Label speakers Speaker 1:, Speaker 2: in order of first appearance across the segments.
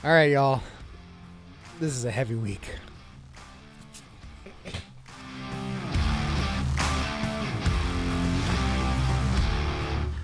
Speaker 1: All right, y'all. This is a heavy week.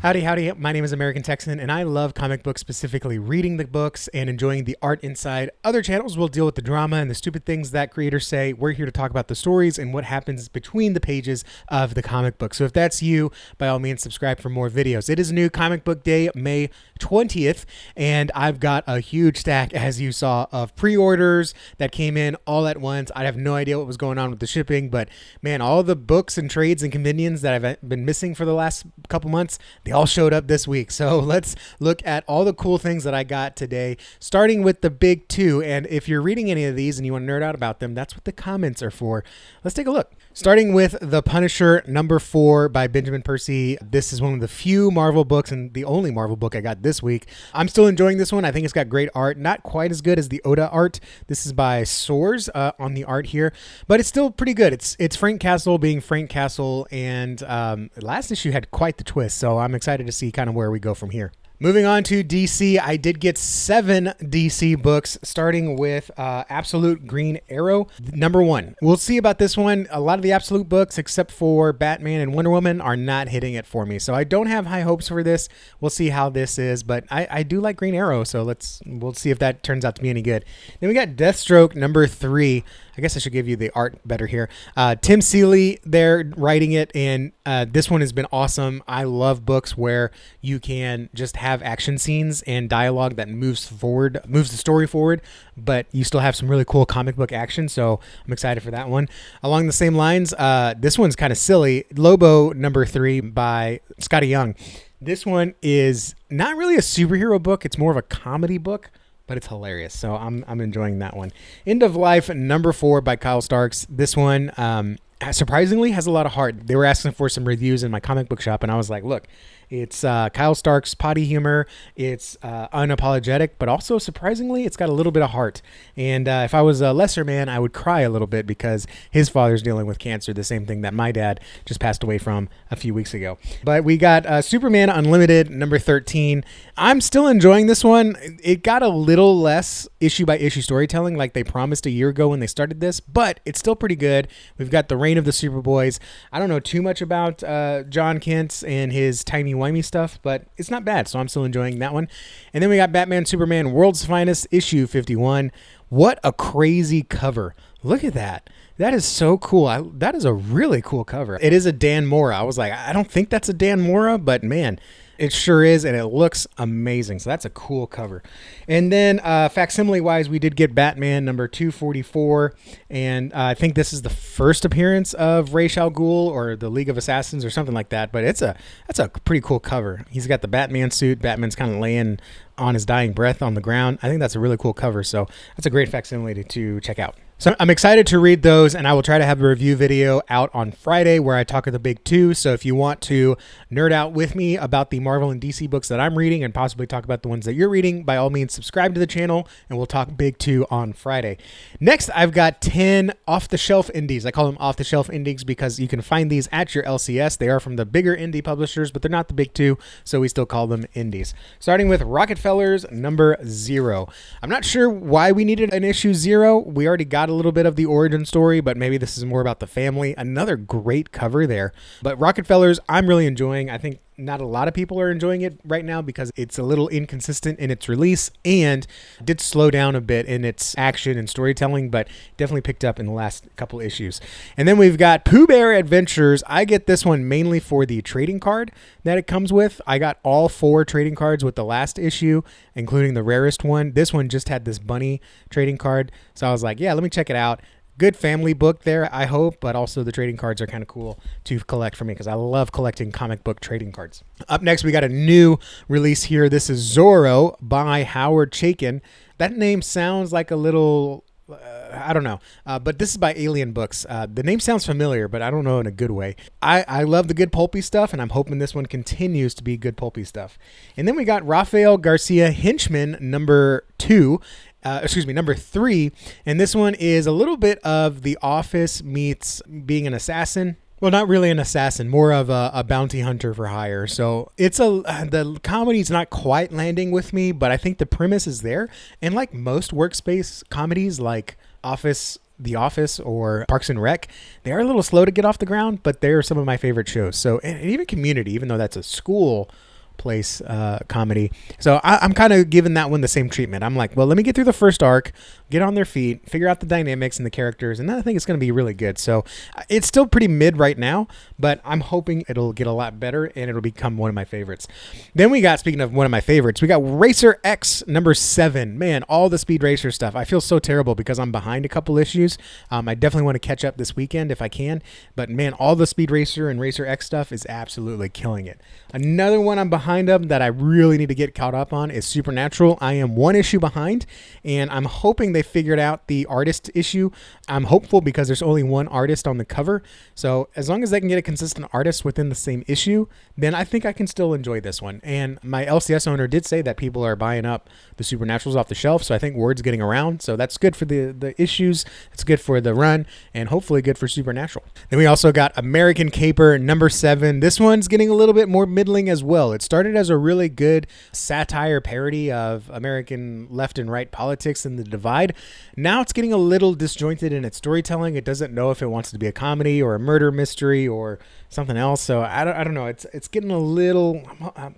Speaker 1: Howdy, howdy. My name is American Texan, and I love comic books, specifically reading the books and enjoying the art inside. Other channels will deal with the drama and the stupid things that creators say. We're here to talk about the stories and what happens between the pages of the comic book. So if that's you, by all means, subscribe for more videos. It is new comic book day, May 20th, and I've got a huge stack, as you saw, of pre-orders that came in all at once. I have no idea what was going on with the shipping, but man, all the books and trades and compendiums that I've been missing for the last couple months, they all showed up this week. So let's look at all the cool things that I got today, starting with the big two. And if you're reading any of these and you want to nerd out about them, that's what the comments are for. Let's take a look. Starting with The Punisher #4 by Benjamin Percy. This is one of the few Marvel books and the only Marvel book I got this week. I'm still enjoying this one. I think it's got great art. Not quite as good as the Oda art. This is by Soares on the art here, but it's still pretty good. It's Frank Castle being Frank Castle, and last issue had quite the twist, so I'm excited to see kind of where we go from here. Moving on to DC, I did get 7 DC books, starting with Absolute Green Arrow #1. We'll see about this one. A lot of the Absolute books, except for Batman and Wonder Woman, are not hitting it for me. So I don't have high hopes for this. We'll see how this is, but I do like Green Arrow, so we'll see if that turns out to be any good. Then we got Deathstroke #3. I guess I should give you the art better here. Tim Seeley there writing it, and this one has been awesome. I love books where you can just have action scenes and dialogue that moves the story forward, but you still have some really cool comic book action, so I'm excited for that one. Along the same lines, this one's kind of silly. Lobo #3 by Scotty Young. This one is not really a superhero book. It's more of a comedy book, but it's hilarious, so I'm enjoying that one. End of Life #4 by Kyle Starks. This one surprisingly has a lot of heart. They were asking for some reviews in my comic book shop, and I was like, look, it's Kyle Stark's potty humor. It's unapologetic, but also surprisingly, it's got a little bit of heart. And if I was a lesser man, I would cry a little bit because his father's dealing with cancer, the same thing that my dad just passed away from a few weeks ago. But we got Superman Unlimited #13. I'm still enjoying this one. It got a little less issue by issue storytelling like they promised a year ago when they started this, but it's still pretty good. We've got the Reign of the Superboys. I don't know too much about John Kent and his timey-wimey stuff, but it's not bad, so I'm still enjoying that one. And then we got Batman Superman World's Finest issue 51. What a crazy cover. Look at that. That is so cool. That is a really cool cover. It is a Dan Mora. I was like, I don't think that's a Dan Mora, but man, it sure is, and it looks amazing. So that's a cool cover. And then facsimile-wise, we did get Batman #244, and I think this is the first appearance of Ra's al Ghul or the League of Assassins or something like that. But that's a pretty cool cover. He's got the Batman suit. Batman's kind of laying on his dying breath on the ground. I think that's a really cool cover. So that's a great facsimile to check out. So I'm excited to read those, and I will try to have a review video out on Friday where I talk of the big two. So if you want to nerd out with me about the Marvel and DC books that I'm reading and possibly talk about the ones that you're reading, by all means, subscribe to the channel, and we'll talk big two on Friday. Next, I've got 10 off-the-shelf indies. I call them off-the-shelf indies because you can find these at your LCS. They are from the bigger indie publishers, but they're not the big two, so we still call them indies. Starting with Rockefellers #0. I'm not sure why we needed an issue 0. We already got a little bit of the origin story, but maybe this is more about the family. Another great cover there. But Rockefellers, I'm really enjoying. I think not a lot of people are enjoying it right now because it's a little inconsistent in its release and did slow down a bit in its action and storytelling, but definitely picked up in the last couple issues. And then we've got Pooh Bear Adventures. I get this one mainly for the trading card that it comes with. I got all 4 trading cards with the last issue, including the rarest one. This one just had this bunny trading card, so I was like, yeah, let me check it out. Good family book there, I hope, but also the trading cards are kind of cool to collect for me because I love collecting comic book trading cards. Up next, we got a new release here. This is Zorro by Howard Chaykin. That name sounds like a little, I don't know, but this is by Alien Books. The name sounds familiar, but I don't know in a good way. I love the good pulpy stuff, and I'm hoping this one continues to be good pulpy stuff. And then we got Rafael Garcia Hinchman #2. #3, and this one is a little bit of The Office meets being an assassin. Well, not really an assassin, more of a bounty hunter for hire. So the comedy's not quite landing with me, but I think the premise is there. And like most workspace comedies, like The Office, or Parks and Rec, they are a little slow to get off the ground, but they're some of my favorite shows. So, and even Community, even though that's a school place comedy. So I'm kind of giving that one the same treatment. I'm like, well, let me get through the first arc, get on their feet, figure out the dynamics and the characters, and then I think it's going to be really good. So it's still pretty mid right now, but I'm hoping it'll get a lot better and it'll become one of my favorites. Then we got, speaking of one of my favorites, we got Racer X number 7. Man, all the Speed Racer stuff. I feel so terrible because I'm behind a couple issues. I definitely want to catch up this weekend if I can, but man, all the Speed Racer and Racer X stuff is absolutely killing it. Another one I'm behind of that I really need to get caught up on is Supernatural. I am one issue behind, and I'm hoping they figured out the artist issue. I'm hopeful because there's only one artist on the cover. So as long as they can get a consistent artist within the same issue, then I think I can still enjoy this one. And my LCS owner did say that people are buying up the Supernaturals off the shelf, so I think word's getting around. So that's good for the issues. It's good for the run, and hopefully good for Supernatural. Then we also got American Caper number 7. This one's getting a little bit more middling as well. It started as a really good satire parody of American left and right politics and the divide. Now it's getting a little disjointed in its storytelling. It doesn't know if it wants to be a comedy or a murder mystery or something else. So I don't know. It's getting a little.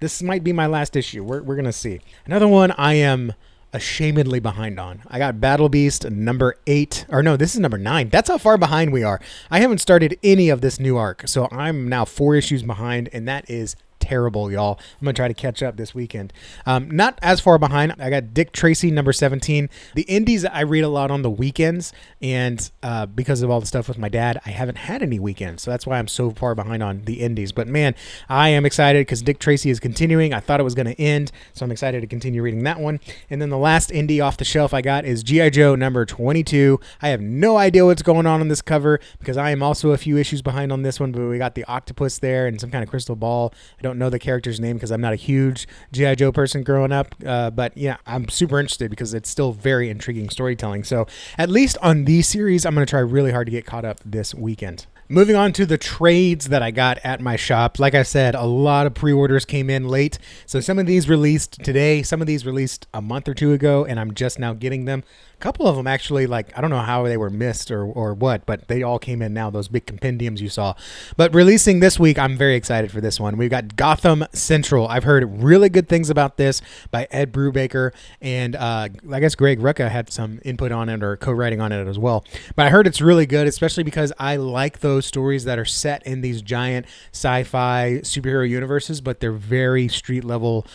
Speaker 1: This might be my last issue. We're gonna see. Another one I am ashamedly behind on. I got Battle Beast number 8, or no, this is number 9. That's how far behind we are. I haven't started any of this new arc, so I'm now 4 issues behind, and that is terrible, y'all. I'm gonna try to catch up this weekend. Not as far behind. I got Dick Tracy number 17. The indies I read a lot on the weekends, and because of all the stuff with my dad, I haven't had any weekends, so that's why I'm so far behind on the indies. But man, I am excited because Dick Tracy is continuing. I thought it was going to end, so I'm excited to continue reading that one. And then the last indie off the shelf I got is G.I. Joe number 22. I have no idea what's going on this cover because I am also a few issues behind on this one, but we got the octopus there and some kind of crystal ball. I don't know the character's name because I'm not a huge G.I. Joe person growing up, but yeah, I'm super interested because it's still very intriguing storytelling. So at least on these series, I'm going to try really hard to get caught up this weekend. Moving on to the trades that I got at my shop. Like I said, a lot of pre-orders came in late. So some of these released today, some of these released a month or two ago, and I'm just now getting them. A couple of them actually, like, I don't know how they were missed or what, but they all came in now, those big compendiums you saw. But releasing this week, I'm very excited for this one. We've got Gotham Central. I've heard really good things about this by Ed Brubaker, and I guess Greg Rucka had some input on it or co-writing on it as well. But I heard it's really good, especially because I like those stories that are set in these giant sci-fi superhero universes, but they're very street level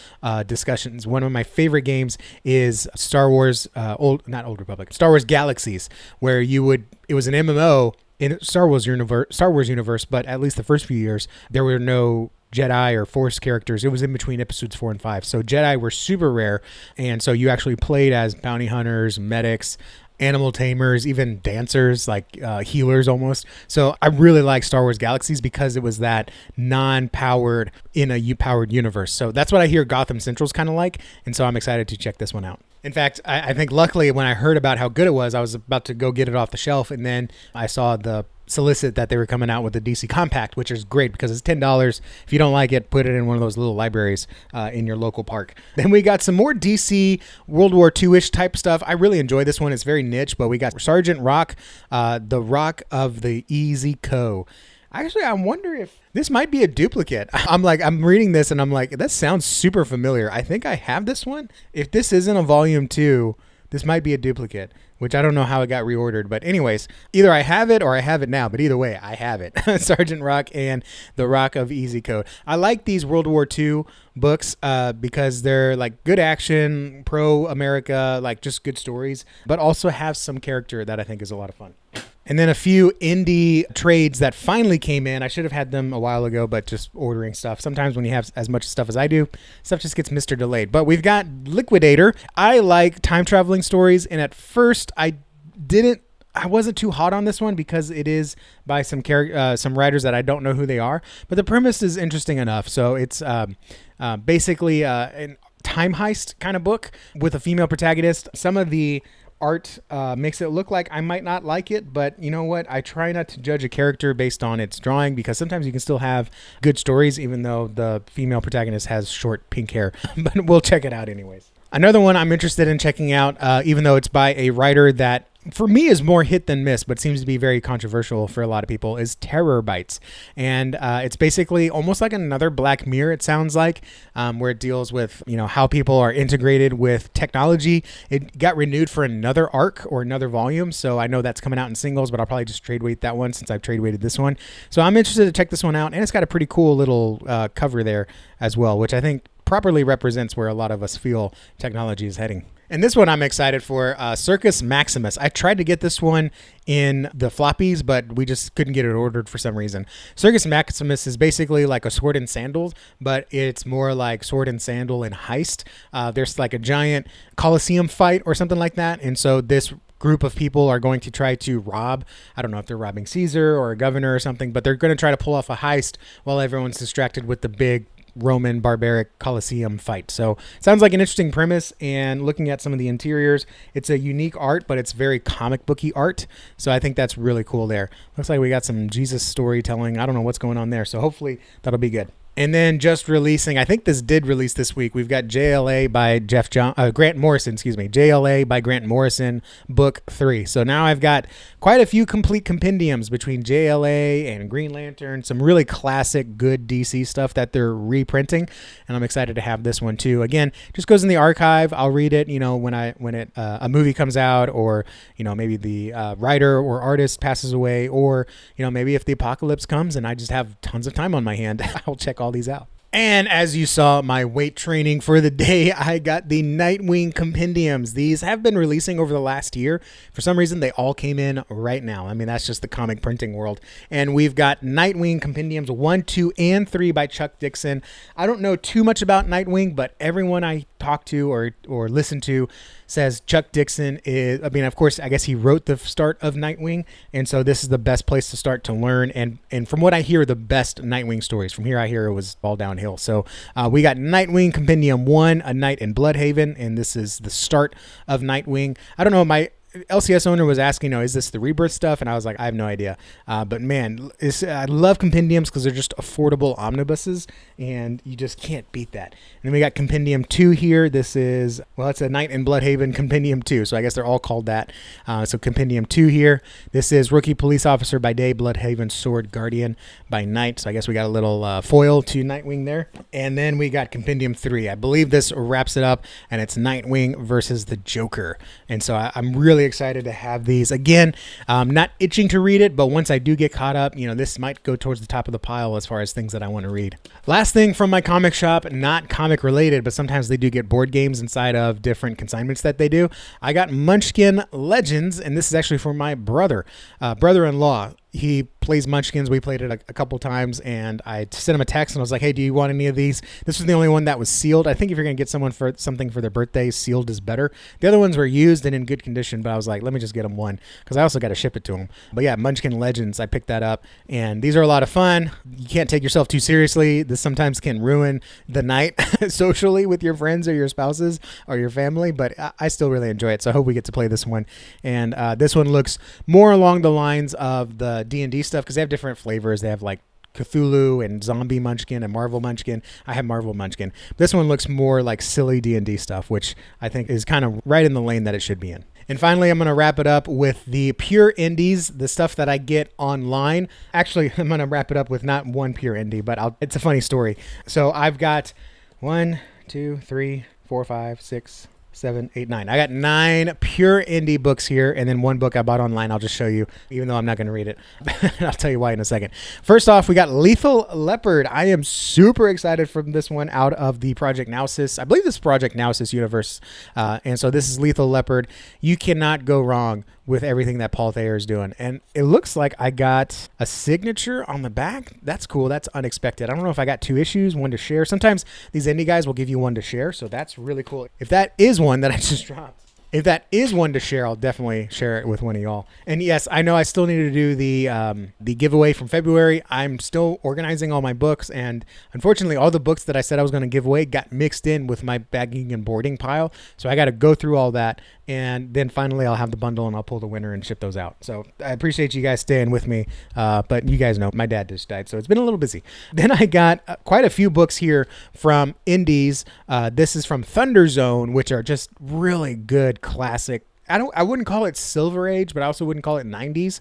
Speaker 1: discussions. One of my favorite games is Star Wars, Star Wars Galaxies, where it was an MMO in Star Wars universe, but at least the first few years there were no Jedi or Force characters. It was in between episodes 4 and 5. So Jedi were super rare, and so you actually played as bounty hunters, medics, animal tamers, even dancers, like healers almost. So I really like Star Wars Galaxies because it was that non-powered in a powered universe. So that's what I hear Gotham Central's kind of like, and so I'm excited to check this one out. In fact, I think luckily when I heard about how good it was, I was about to go get it off the shelf, and then I saw the solicit that they were coming out with the DC Compact, which is great because it's $10. If you don't like it, put it in one of those little libraries in your local park. Then we got some more DC World War II-ish type stuff. I really enjoy this one. It's very niche, but we got Sergeant Rock, the Rock of the Easy Co. Actually, I wonder if this might be a duplicate. I'm reading this and I'm like, that sounds super familiar. I think I have this one. If this isn't a volume 2, this might be a duplicate, which I don't know how it got reordered. But anyways, either I have it or I have it now. But either way, I have it. Sergeant Rock and the Rock of Easy Code. I like these World War II books because they're like good action, pro-America, like just good stories, but also have some character that I think is a lot of fun. And then a few indie trades that finally came in. I should have had them a while ago, but just ordering stuff. Sometimes when you have as much stuff as I do, stuff just gets Mr. Delayed. But we've got Liquidator. I like time traveling stories, and at first I wasn't too hot on this one because it is by some writers that I don't know who they are. But the premise is interesting enough. So it's basically an time heist kind of book with a female protagonist. Some of the art makes it look like I might not like it, but you know what? I try not to judge a character based on its drawing, because sometimes you can still have good stories even though the female protagonist has short pink hair. But we'll check it out anyways. Another one I'm interested in checking out, even though it's by a writer that for me is more hit than miss, but seems to be very controversial for a lot of people, is Terror Bites. And it's basically almost like another Black Mirror, it sounds like, where it deals with, how people are integrated with technology. It got renewed for another arc or another volume, so I know that's coming out in singles, but I'll probably just trade weight that one since I've trade weighted this one. So I'm interested to check this one out, and it's got a pretty cool little cover there as well, which I think properly represents where a lot of us feel technology is heading. And this one I'm excited for, Circus Maximus. I tried to get this one in the floppies, but we just couldn't get it ordered for some reason. Circus Maximus is basically like a sword and sandals, but it's more like sword and sandal and heist. There's like a giant Colosseum fight or something like that. And so this group of people are going to try to rob, I don't know if they're robbing Caesar or a governor or something, but they're going to try to pull off a heist while everyone's distracted with the big Roman barbaric Colosseum fight. So sounds like an interesting premise, and looking at some of the interiors, it's a unique art, but it's very comic booky art. So I think that's really cool there. Looks like we got some Jesus storytelling. I don't know what's going on there. So hopefully that'll be good. And then just releasing, I think this did release this week, we've got JLA by Grant Morrison, JLA by Grant Morrison, book 3. So now I've got quite a few complete compendiums between JLA and Green Lantern, some really classic good DC stuff that they're reprinting, and I'm excited to have this one too. Again, just goes in the archive. I'll read it, when a movie comes out, or maybe the writer or artist passes away, or maybe if the apocalypse comes and I just have tons of time on my hand, I'll check all these out. And as you saw my weight training for the day, I got the Nightwing compendiums. These have been releasing over the last year. For some reason, they all came in right now. I mean, that's just the comic printing world. And we've got Nightwing compendiums 1, 2, and 3 by Chuck Dixon. I don't know too much about Nightwing, but everyone I talk to or listen to says Chuck Dixon is, of course, I guess he wrote the start of Nightwing, and so this is the best place to start to learn. And from what I hear, the best Nightwing stories. From here, I hear it was all downhill. So we got Nightwing Compendium 1, A Night in Bloodhaven, and this is the start of Nightwing. I don't know, my LCS owner was asking, is this the Rebirth stuff? And I was like, I have no idea. But man, I love compendiums because they're just affordable omnibuses, and you just can't beat that. And then we got Compendium 2 here. This is, it's A Night in Bloodhaven Compendium 2. So I guess they're all called that. So Compendium 2 here. This is Rookie Police Officer by Day, Bloodhaven Sword Guardian by night. So I guess we got a little foil to Nightwing there. And then we got Compendium 3. I believe this wraps it up, and it's Nightwing versus the Joker. And so I'm really excited to have these. Again, not itching to read it, but once I do get caught up, this might go towards the top of the pile as far as things that I want to read. Last thing from my comic shop, not comic related, but sometimes they do get board games inside of different consignments that they do. I got Munchkin Legends, and this is actually for my brother-in-law. He plays Munchkins. We played it a couple times, and I sent him a text and I was like, hey, do you want any of these? This was the only one that was sealed. I think if you're going to get someone for something for their birthday, sealed is better. The other ones were used and in good condition, but I was like, let me just get them one, because I also got to ship it to them. But yeah, Munchkin Legends, I picked that up, and these are a lot of fun. You can't take yourself too seriously. This sometimes can ruin the night socially with your friends or your spouses or your family, but I still really enjoy it. So I hope we get to play this one. And this one looks more along the lines of the D&D stuff, because they have different flavors. They have like Cthulhu and Zombie Munchkin and Marvel Munchkin. I have Marvel Munchkin. This one looks more like silly D&D stuff, which I think is kind of right in the lane that it should be in. And finally, I'm going to wrap it up with the pure indies, the stuff that I get online. Actually, I'm going to wrap it up with not one pure indie, but it's a funny story. So I've got 1, 2, 3, 4, 5, 6, 7, 8, 9. I got 9 pure indie books here, and then one book I bought online. I'll just show you, even though I'm not going to read it. I'll tell you why in a second. First off, we got Lethal Leopard. I am super excited from this one out of the Project Nausis. I believe this is Project Nausis universe. And so this is Lethal Leopard. You cannot go wrong with everything that Paul Thayer is doing. And it looks like I got a signature on the back. That's cool. That's unexpected. I don't know if I got 2 issues, one to share. Sometimes these indie guys will give you one to share, so that's really cool. If that is one that I just dropped, If that is one to share, I'll definitely share it with one of y'all. And yes, I know I still need to do the giveaway from February. I'm still organizing all my books, and unfortunately, all the books that I said I was going to give away got mixed in with my bagging and boarding pile. So I got to go through all that, and then finally I'll have the bundle and I'll pull the winner and ship those out. So I appreciate you guys staying with me, but you guys know my dad just died, so it's been a little busy. Then I got quite a few books here from indies. This is from Thunder Zone, which are just really good classic. I wouldn't call it Silver Age, but I also wouldn't call it 90s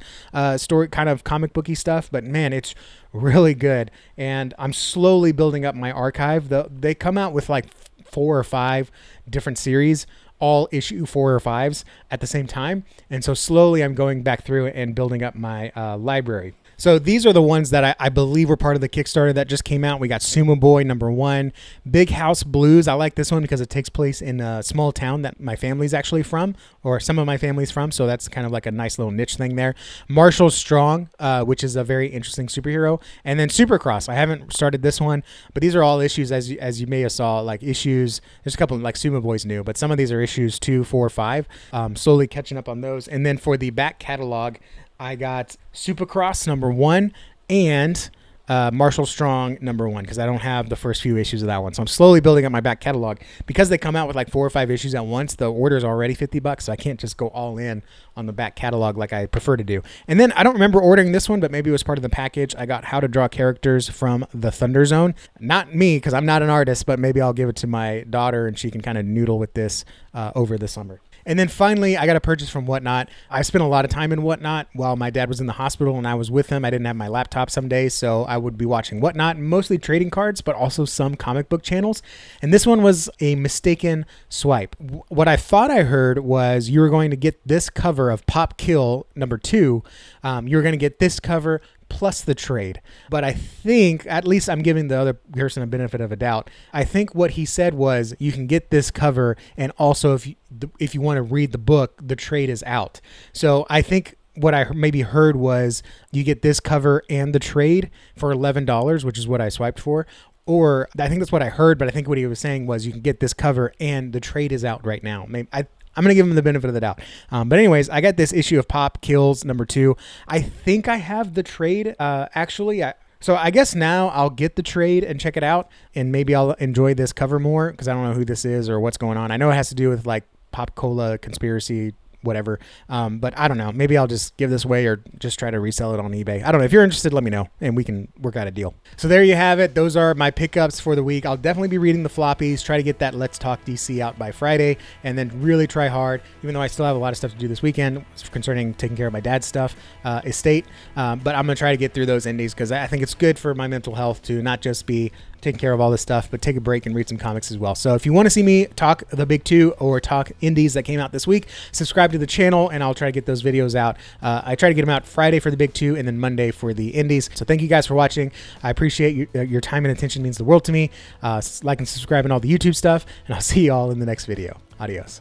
Speaker 1: story kind of comic booky stuff. But man, it's really good. And I'm slowly building up my archive. They come out with like 4 or 5 different series, all issue 4 or 5s at the same time. And so slowly I'm going back through and building up my library. So these are the ones that I believe were part of the Kickstarter that just came out. We got Sumo Boy #1, Big House Blues. I like this one because it takes place in a small town that my family's actually from, or some of my family's from. So that's kind of like a nice little niche thing there. Marshall Strong, which is a very interesting superhero. And then Supercross. I haven't started this one, but these are all issues as you may have saw, like issues. There's a couple like Sumo Boy's new, but some of these are issues 2, 4, 5. Slowly catching up on those. And then for the back catalog, I got Supercross #1 and Marshall Strong #1 because I don't have the first few issues of that one. So I'm slowly building up my back catalog. Because they come out with like 4 or 5 issues at once, the order is already $50, so I can't just go all in on the back catalog like I prefer to do. And then I don't remember ordering this one, but maybe it was part of the package. I got How to Draw Characters from the Thunder Zone. Not me, because I'm not an artist, but maybe I'll give it to my daughter and she can kind of noodle with this over the summer. And then finally, I got a purchase from Whatnot. I spent a lot of time in Whatnot while my dad was in the hospital and I was with him. I didn't have my laptop some days, so I would be watching Whatnot, mostly trading cards, but also some comic book channels. And this one was a mistaken swipe. What I thought I heard was you were going to get this cover of Pop Kill #2. You were going to get this cover plus the trade. But I think, at least I'm giving the other person a benefit of a doubt, I think what he said was you can get this cover, and also if you want to read the book, the trade is out. So I think what I maybe heard was you get this cover and the trade for $11, which is what I swiped for. Or I think that's what I heard, but I think what he was saying was you can get this cover and the trade is out right now. Maybe I'm going to give him the benefit of the doubt. But anyways, I got this issue of Pop Kills #2. I think I have the trade, actually. So I guess now I'll get the trade and check it out, and maybe I'll enjoy this cover more because I don't know who this is or what's going on. I know it has to do with like Pop Cola conspiracy, whatever. But I don't know. Maybe I'll just give this away or just try to resell it on eBay. I don't know. If you're interested, let me know and we can work out a deal. So there you have it. Those are my pickups for the week. I'll definitely be reading the floppies, try to get that Let's Talk DC out by Friday, and then really try hard, even though I still have a lot of stuff to do this weekend concerning taking care of my dad's stuff, estate. But I'm going to try to get through those indies because I think it's good for my mental health to not just be taking care of all this stuff, but take a break and read some comics as well. So if you want to see me talk the big 2 or talk indies that came out this week, subscribe to the channel and I'll try to get those videos out. I try to get them out Friday for the big 2 and then Monday for the indies. So thank you guys for watching. I appreciate your time and attention. It means the world to me. Like and subscribe and all the YouTube stuff, and I'll see you all in the next video. Adios.